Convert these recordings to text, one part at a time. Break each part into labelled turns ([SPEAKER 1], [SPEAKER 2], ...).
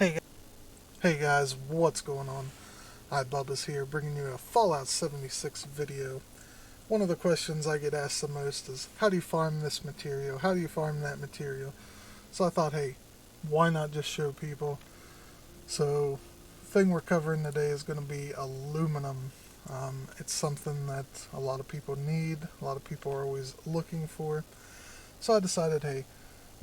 [SPEAKER 1] Hey, hey guys, what's going on? Bubba's here, bringing you a Fallout 76 video. One of the questions I get asked the most is, how do you farm this material? How do you farm that material? So I thought, hey, why not just show people? So, the thing we're covering today is going to be aluminum. It's something that a lot of people need, a lot of people are always looking for. So I decided, hey,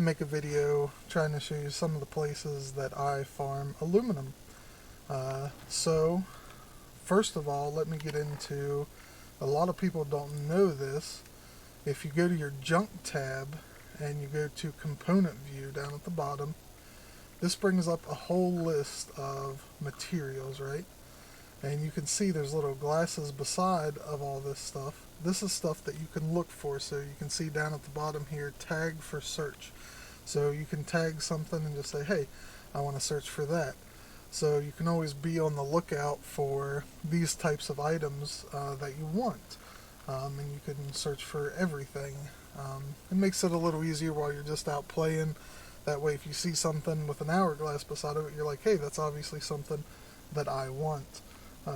[SPEAKER 1] make a video trying to show you some of the places that I farm aluminum. So, first of all, let me get into, a lot of people don't know this. If you go to your junk tab and you go to component view down at the bottom, this brings up a whole list of materials, right? And you can see there's little glasses beside of all this stuff. This is stuff that you can look for. So you can see down at the bottom here, tag for search. So you can tag something and just say, hey, I want to search for that. So you can always be on the lookout for these types of items that you want. And you can search for everything. It makes it a little easier while you're just out playing. That way if you see something with an hourglass beside of it, you're like, hey, that's obviously something that I want.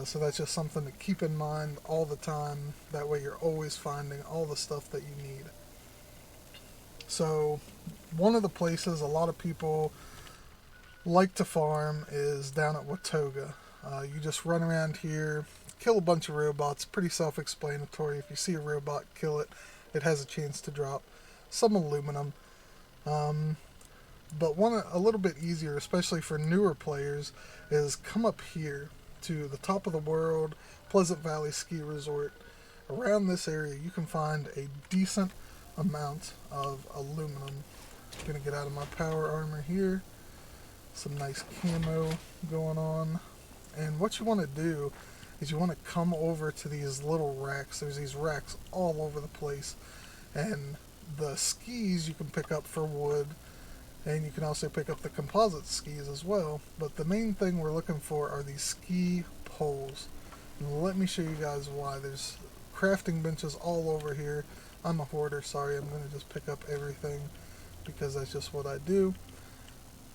[SPEAKER 1] So that's just something to keep in mind all the time. That way you're always finding all the stuff that you need. So one of the places a lot of people like to farm is down at Watoga. You just run around here, kill a bunch of robots, pretty self-explanatory. If you see a robot, kill it. It has a chance to drop some aluminum. Um, but one a little bit easier, especially for newer players, is come up here to the top of the world, Pleasant Valley Ski Resort. Around this area, you can find a decent amount of aluminum. I'm gonna get out of my power armor here. Some nice camo going on. And what you want to do is you want to come over to these little racks. There's these racks all over the place. And the skis you can pick up for wood. And you can also pick up the composite skis as well. But the main thing we're looking for are these ski poles. And let me show you guys why. There's crafting benches all over here. I'm a hoarder, sorry. I'm going to just pick up everything because that's just what I do.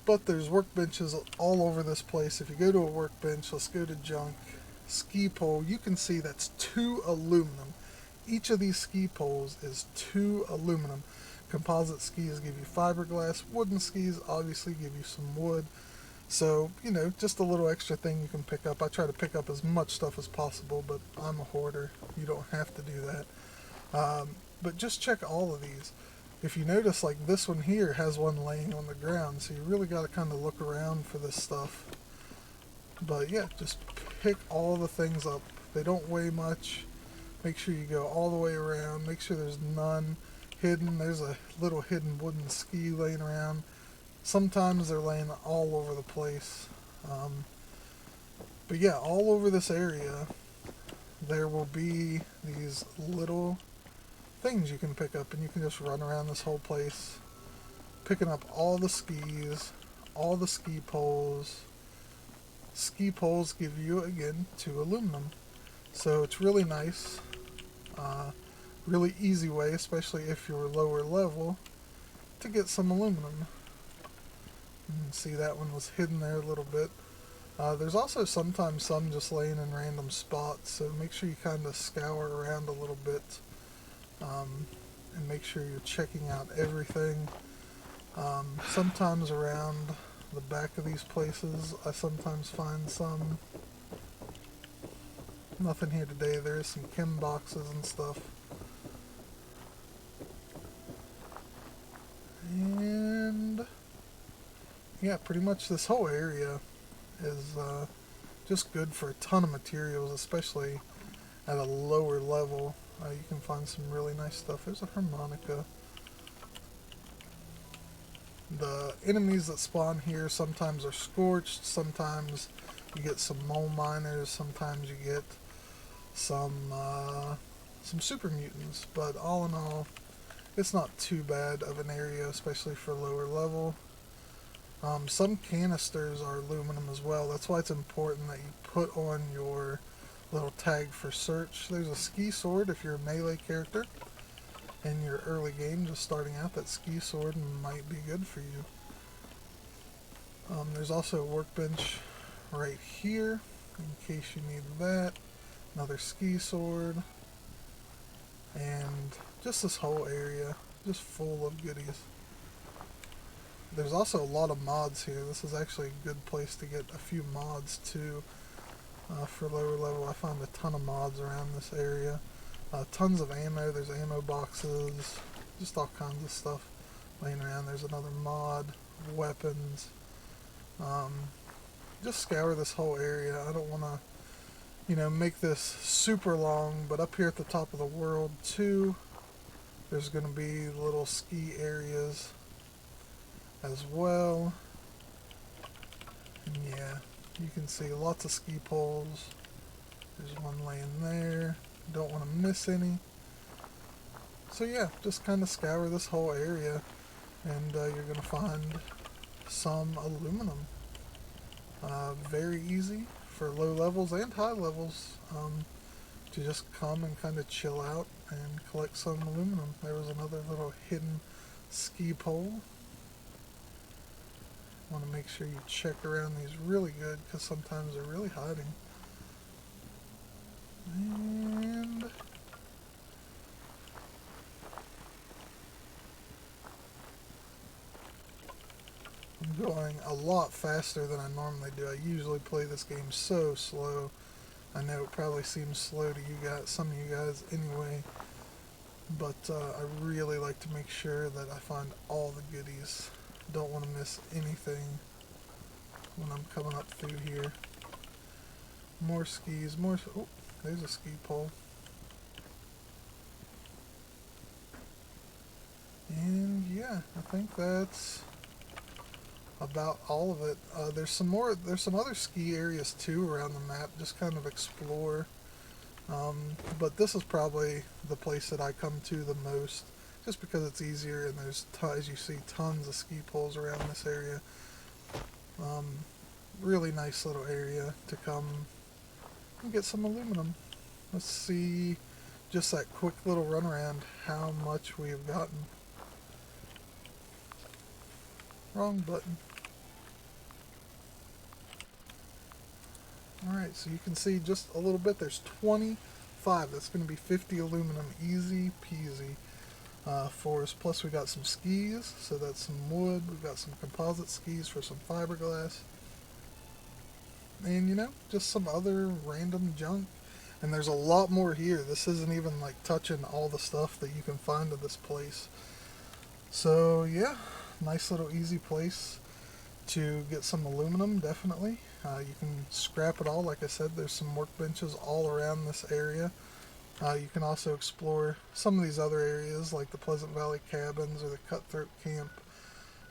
[SPEAKER 1] But there's workbenches all over this place. If you go to a workbench, let's go to junk, ski pole, you can see that's 2 aluminum. Each of these ski poles is 2 aluminum. Composite skis give you fiberglass. Wooden skis obviously give you some wood. So, just a little extra thing you can pick up. I try to pick up as much stuff as possible, but I'm a hoarder. You don't have to do that. But just check all of these. If you notice, like this one here has one laying on the ground, so you really got to kind of look around for this stuff. But yeah, just pick all the things up. They don't weigh much. Make sure you go all the way around. Make sure there's none hidden. There's a little hidden wooden ski laying around. Sometimes they're laying all over the place. But yeah, all over this area, there will be these little things you can pick up, and you can just run around this whole place picking up all the skis, all the ski poles. Ski poles give you, again, 2 aluminum. So it's really nice. Really easy way, especially if you're lower level, to get some aluminum. You can see that one was hidden there a little bit. There's also sometimes some just laying in random spots, so make sure you kind of scour around a little bit. And make sure you're checking out everything. Sometimes around the back of these places, I sometimes find some. Nothing here today. There is some chem boxes and stuff. And yeah, pretty much this whole area is just good for a ton of materials, especially at a lower level. You can find some really nice stuff. There's a harmonica. The enemies that spawn here sometimes are scorched, sometimes you get some mole miners, sometimes you get some super mutants, but all in all, it's not too bad of an area, especially for lower level. Some canisters are aluminum as well. That's why it's important that you put on your little tag for search. There's a ski sword if you're a melee character. In your early game, just starting out, that ski sword might be good for you. There's also a workbench right here in case you need that. Another ski sword. And just this whole area just full of goodies. There's also a lot of mods here. This is actually a good place to get a few mods too. For lower level, I find a ton of mods around this area. Tons of ammo. There's ammo boxes, just all kinds of stuff laying around. There's another mod, weapons. Just scour this whole area. I don't want to, make this super long, but up here at the top of the world too, there's going to be little ski areas as well. And yeah, you can see lots of ski poles. There's one laying there. Don't want to miss any. So yeah, just kind of scour this whole area, and you're going to find some aluminum. Very easy for low levels and high levels to just come and kind of chill out and collect some aluminum. There was another little hidden ski pole. Want to make sure you check around these really good because sometimes they're really hiding. And I'm going a lot faster than I normally do. I usually play this game so slow. I know it probably seems slow to you guys, some of you guys anyway, but I really like to make sure that I find all the goodies. Don't want to miss anything when I'm coming up through here. More skis, oh, there's a ski pole. And yeah, I think that's about all of it. There's some other ski areas too around the map. Just kind of explore. But this is probably the place that I come to the most, just because it's easier and there's, as you see, tons of ski poles around this area. Really nice little area to come and get some aluminum. Let's see, just that quick little run around, how much we have gotten. Wrong button. Alright, so you can see just a little bit. There's 25. That's going to be 50 aluminum. Easy peasy for us. Plus we got some skis, so that's some wood. We've got some composite skis for some fiberglass. And, just some other random junk. And there's a lot more here. This isn't even like touching all the stuff that you can find at this place. So, yeah, nice little easy place to get some aluminum, definitely. You can scrap it all. Like I said, there's some workbenches all around this area. You can also explore some of these other areas like the Pleasant Valley Cabins or the Cutthroat Camp.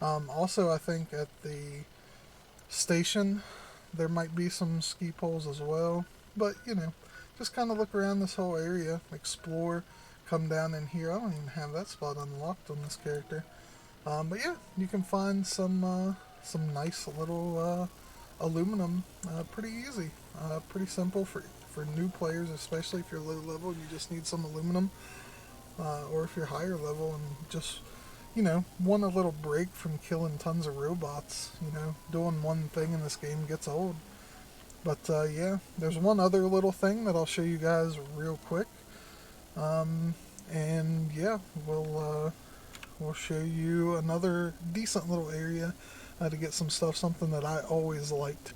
[SPEAKER 1] Also, I think at the station there might be some ski poles as well. But, just kind of look around this whole area, explore, come down in here. I don't even have that spot unlocked on this character. But yeah, you can find some nice little aluminum pretty easy. Pretty simple for new players, especially if you're low level and you just need some aluminum. Or if you're higher level and just, want a little break from killing tons of robots. Doing one thing in this game gets old. But yeah, there's one other little thing that I'll show you guys real quick. And yeah, we'll show you another decent little area to get some stuff, something that I always liked.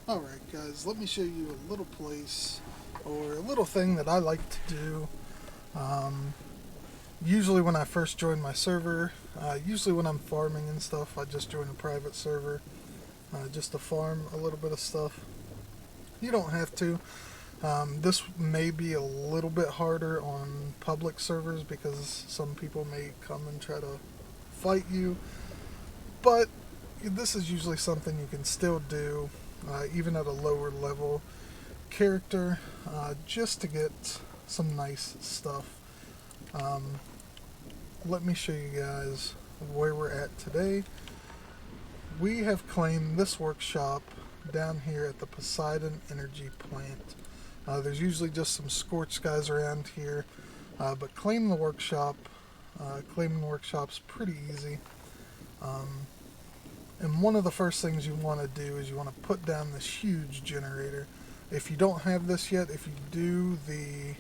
[SPEAKER 1] Alright guys, let me show you a little place or a little thing that I like to do. Usually when I first join my server, usually when I'm farming and stuff, I just join a private server just to farm a little bit of stuff. You don't have to. This may be a little bit harder on public servers because some people may come and try to fight you, but this is usually something you can still do even at a lower level character just to get some nice stuff. Let me show you guys where we're at today. We have claimed this workshop down here at the Poseidon Energy Plant. There's usually just some scorched guys around here, but claiming the workshop's pretty easy. And one of the first things you want to do is you want to put down this huge generator. If you don't have this yet, if you do the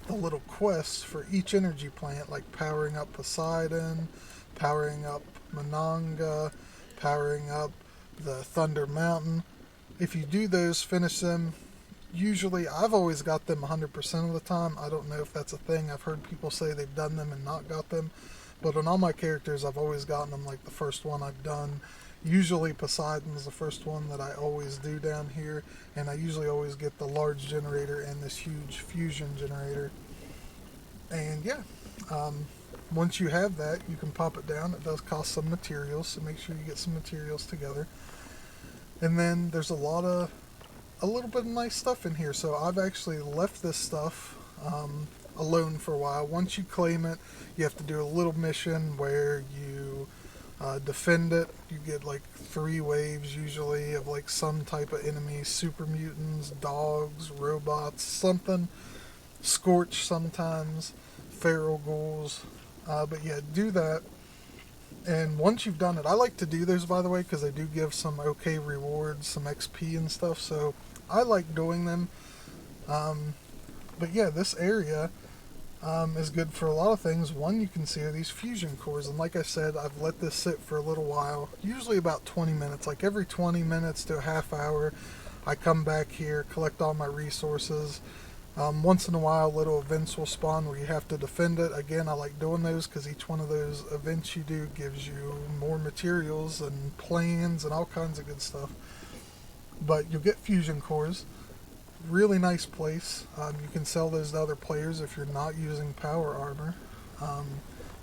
[SPEAKER 1] little quests for each energy plant, like powering up Poseidon, powering up Monongah, powering up the Thunder Mountain, if you do those, finish them, usually I've always got them 100% of the time. I don't know if that's a thing. I've heard people say they've done them and not got them. But on all my characters, I've always gotten them like the first one I've done. Usually Poseidon's the first one that I always do down here. And I usually always get the large generator and this huge fusion generator. And yeah, once you have that, you can pop it down. It does cost some materials, so make sure you get some materials together. And then there's a little bit of nice stuff in here. So I've actually left this stuff alone for a while. Once you claim it, you have to do a little mission where you defend it. You get like 3 waves usually of like some type of enemy, super mutants, dogs, robots, something, Scorch sometimes, feral ghouls. But yeah, do that. And once you've done it, I like to do those, by the way, because they do give some okay rewards, some XP and stuff, so I like doing them. But yeah, this area is good for a lot of things. One, you can see are these fusion cores, and like I said, I've let this sit for a little while, usually about 20 minutes. Like every 20 minutes to a half hour, I come back here, collect all my resources. Once in a while, little events will spawn where you have to defend it. Again, I like doing those because each one of those events you do gives you more materials and plans and all kinds of good stuff. But you'll get fusion cores. Really nice place. You can sell those to other players if you're not using power armor.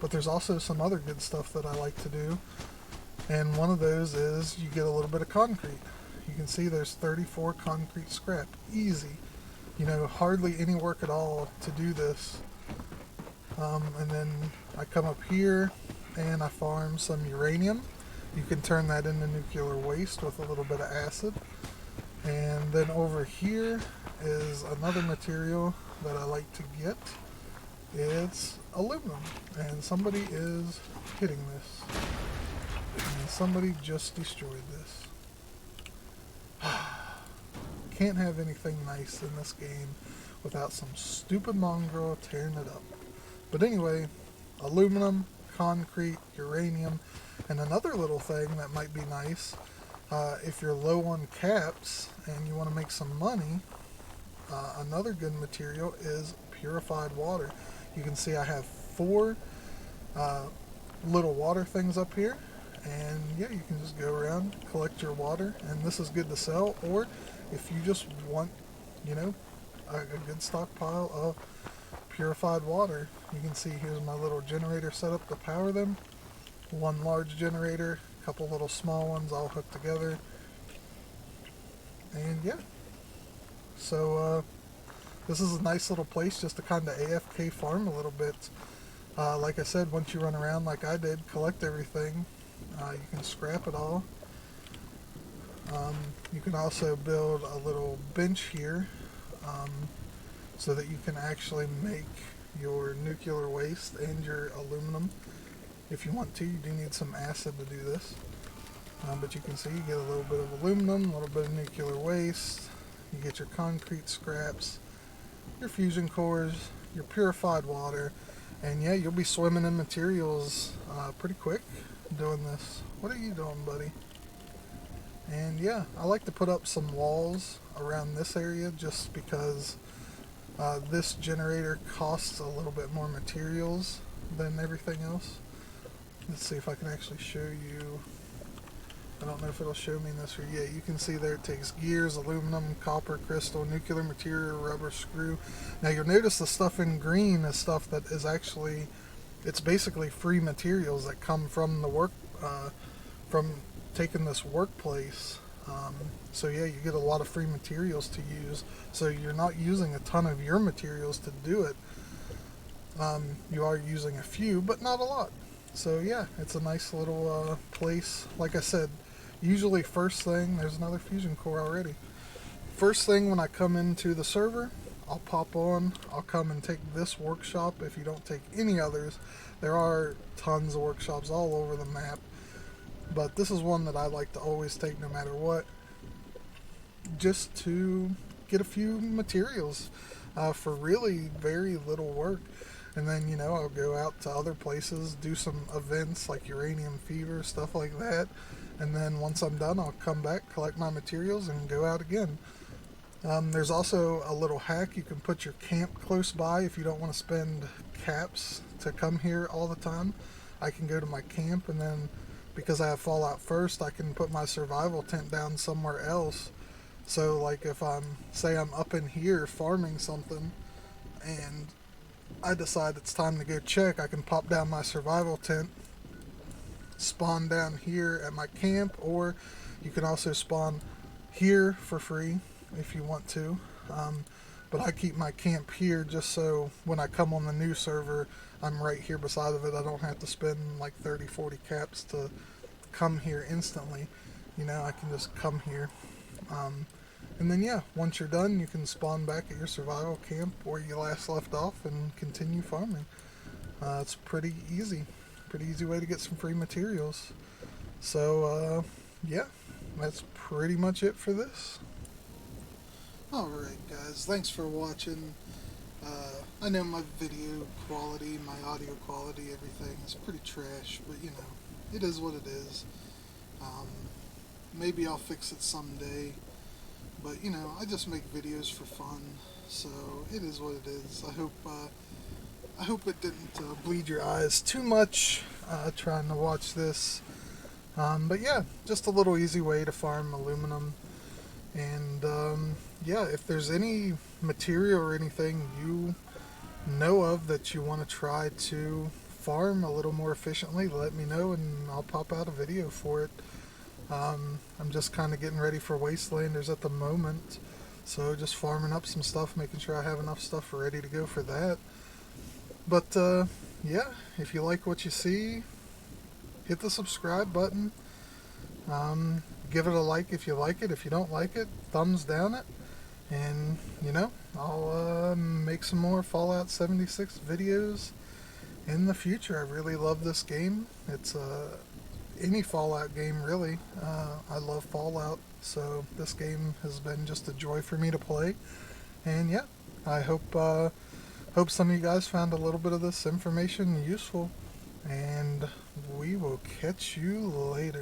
[SPEAKER 1] But there's also some other good stuff that I like to do. And one of those is you get a little bit of concrete. You can see there's 34 concrete scrap. Easy. You know, hardly any work at all to do this. And then I come up here and I farm some uranium. You can turn that into nuclear waste with a little bit of acid. And then over here is another material that I like to get. It's aluminum. And somebody is hitting this. And somebody just destroyed this. Can't have anything nice in this game without some stupid mongrel tearing it up. But anyway, aluminum, concrete, uranium, and another little thing that might be nice, if you're low on caps and you want to make some money, another good material is purified water. You can see I have 4 little water things up here, and yeah, you can just go around, collect your water, and this is good to sell, or if you just want, you know, a good stockpile of purified water. You can see here's my little generator set up to power them. One large generator, a couple little small ones all hooked together. And yeah, so this is a nice little place just to kind of AFK farm a little bit. Like I said, once you run around like I did, collect everything, you can scrap it all. You can also build a little bench here so that you can actually make your nuclear waste and your aluminum. If you want to, you do need some acid to do this. But you can see you get a little bit of aluminum, a little bit of nuclear waste, you get your concrete scraps, your fusion cores, your purified water, and yeah, you'll be swimming in materials pretty quick doing this. What are you doing, buddy? And yeah, I like to put up some walls around this area just because this generator costs a little bit more materials than everything else. Let's see if I can actually show you. I don't know if it'll show me in this or yeah, you can see there it takes gears, aluminum, copper, crystal, nuclear material, rubber, screw. Now you'll notice the stuff in green is stuff that is actually, it's basically free materials that come from the work, from taking this workplace. So yeah, you get a lot of free materials to use, so you're not using a ton of your materials to do it. You are using a few, but not a lot. So yeah, it's a nice little place. Like I said, usually first thing, there's another fusion core already. First thing when I come into the server, I'll pop on, I'll come and take this workshop if you don't take any others. There are tons of workshops all over the map. but this is one that I like to always take no matter what, just to get a few materials for really very little work. And then, I'll go out to other places, do some events like Uranium Fever, stuff like that. And then once I'm done, I'll come back, collect my materials, and go out again. There's also a little hack. You can put your camp close by if you don't want to spend caps to come here all the time. I can go to my camp, and then because I have Fallout First, I can put my survival tent down somewhere else. So, like, if say I'm up in here farming something, and I decide it's time to go check, I can pop down my survival tent, spawn down here at my camp, or you can also spawn here for free if you want to. But I keep my camp here just so when I come on the new server, I'm right here beside of it. I don't have to spend like 30, 40 caps to come here instantly. I can just come here. And then, yeah, once you're done, you can spawn back at your survival camp where you last left off and continue farming. It's pretty easy. Pretty easy way to get some free materials. So, yeah, that's pretty much it for this. Alright guys, thanks for watching. I know my video quality, my audio quality, everything is pretty trash, but it is what it is. Maybe I'll fix it someday, but I just make videos for fun, so it is what it is. I hope it didn't bleed your eyes too much trying to watch this. But yeah, just a little easy way to farm aluminum. And yeah, if there's any material or anything you know of that you want to try to farm a little more efficiently, let me know and I'll pop out a video for it. I'm just kind of getting ready for Wastelanders at the moment, so just farming up some stuff, making sure I have enough stuff ready to go for that. But yeah, if you like what you see, hit the subscribe button. Give it a like if you like it. If you don't like it, thumbs down it. And, I'll make some more Fallout 76 videos in the future. I really love this game. It's any Fallout game, really. I love Fallout, so this game has been just a joy for me to play. And, yeah, I hope some of you guys found a little bit of this information useful. And we will catch you later.